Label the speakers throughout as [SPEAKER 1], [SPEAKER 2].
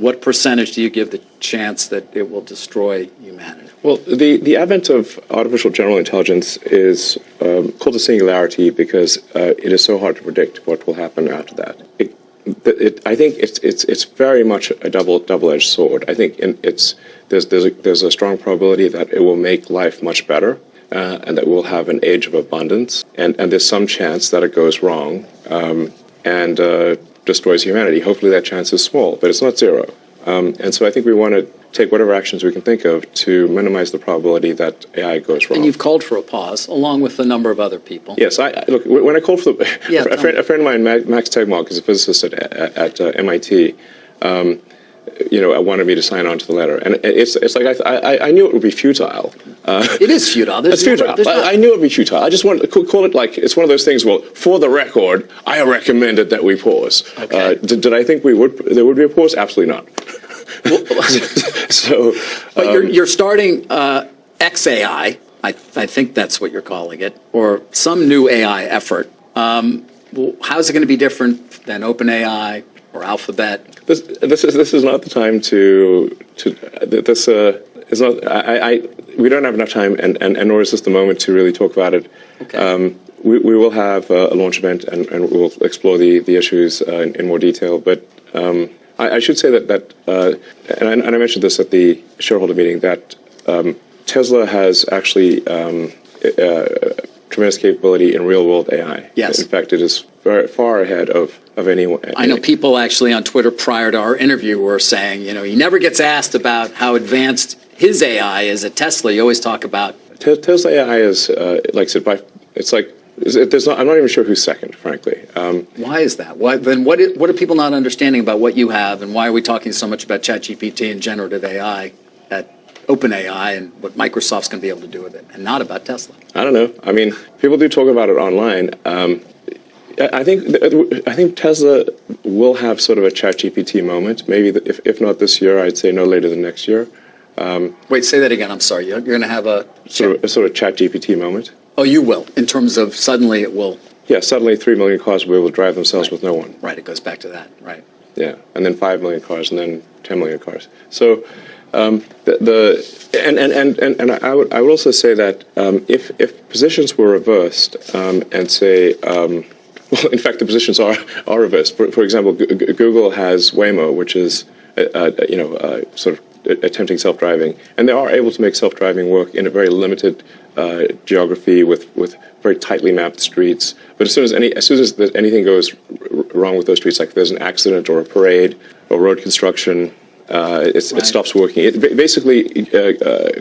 [SPEAKER 1] what percentage do you give the chance that it will destroy humanity?
[SPEAKER 2] Well, the advent of artificial general intelligence is called a singularity because it is so hard to predict what will happen after that. I think it's very much a double-edged sword. I think there's a strong probability that it will make life much better, and that we'll have an age of abundance, and there's some chance that it goes wrong and destroys humanity. Hopefully that chance is small, but it's not zero. And so I think we want to take whatever actions we can think of to minimize the probability that AI goes wrong.
[SPEAKER 1] And you've called for a pause, along with a number of other people.
[SPEAKER 2] Yes, look, when I called for a friend of mine, Max Tegmark, is a physicist at MIT, wanted me to sign on to the letter. And it's like I knew it would be futile.
[SPEAKER 1] It is futile.
[SPEAKER 2] It's futile. I knew it would be futile. I just wanted to call it like, it's one of those things, well, for the record, I recommended that we pause.
[SPEAKER 1] Okay.
[SPEAKER 2] Did I think there would be a pause? Absolutely not.
[SPEAKER 1] But you're starting X.AI, I think that's what you're calling it, or some new AI effort. How's it going to be different than OpenAI or Alphabet?
[SPEAKER 2] This is not the time we don't have enough time, and nor is this the moment to really talk about it.
[SPEAKER 1] Okay.
[SPEAKER 2] We will have a launch event, and we'll explore the issues in more detail. But I should say that and I mentioned this at the shareholder meeting, that Tesla has actually tremendous capability in real-world AI.
[SPEAKER 1] Yes.
[SPEAKER 2] In fact, it is very far ahead of anyone.
[SPEAKER 1] I know people actually on Twitter prior to our interview were saying, he never gets asked about how advanced his AI is at Tesla. You always talk about
[SPEAKER 2] Tesla AI is like I said, I'm not even sure who's second, frankly.
[SPEAKER 1] Why is that? What are people not understanding about what you have, and why are we talking so much about ChatGPT and generative AI at OpenAI and what Microsoft's going to be able to do with it, and not about Tesla?
[SPEAKER 2] I don't know. I mean, people do talk about it online. I think Tesla will have sort of a ChatGPT moment. Maybe if not this year, I'd say no later than next year.
[SPEAKER 1] Wait, say that again. I'm sorry. You're going to have a
[SPEAKER 2] sort of ChatGPT moment.
[SPEAKER 1] Oh, you will. In terms of suddenly it will.
[SPEAKER 2] Yeah, suddenly 3 million cars will be able to drive themselves with no one.
[SPEAKER 1] Right. It goes back to that. Right.
[SPEAKER 2] Yeah, and then 5 million cars, and then 10 million cars. So I would also say that if positions were reversed and say, well, in fact, the positions are reversed. For example, Google has Waymo, which is sort of attempting self-driving, and they are able to make self-driving work in a very limited geography with very tightly mapped streets. But as soon as anything goes wrong with those streets, like if there's an accident or a parade or road construction, it stops working. Basically,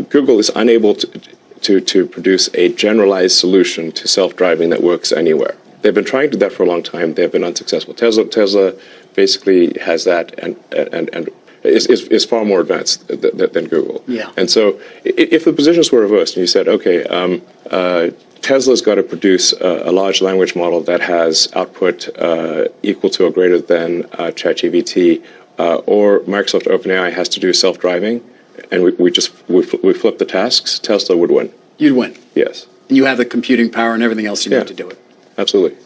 [SPEAKER 2] Google is unable to produce a generalized solution to self-driving that works anywhere. They've been trying to do that for a long time. They've been unsuccessful. Tesla basically has that and is far more advanced than Google.
[SPEAKER 1] Yeah.
[SPEAKER 2] And so if the positions were reversed and you said, okay, Tesla's got to produce a large language model that has output equal to or greater than ChatGPT, or Microsoft OpenAI has to do self-driving, and we flip the tasks, Tesla would win.
[SPEAKER 1] You'd win.
[SPEAKER 2] Yes.
[SPEAKER 1] And you have the computing power and everything else you need to do it.
[SPEAKER 2] Absolutely.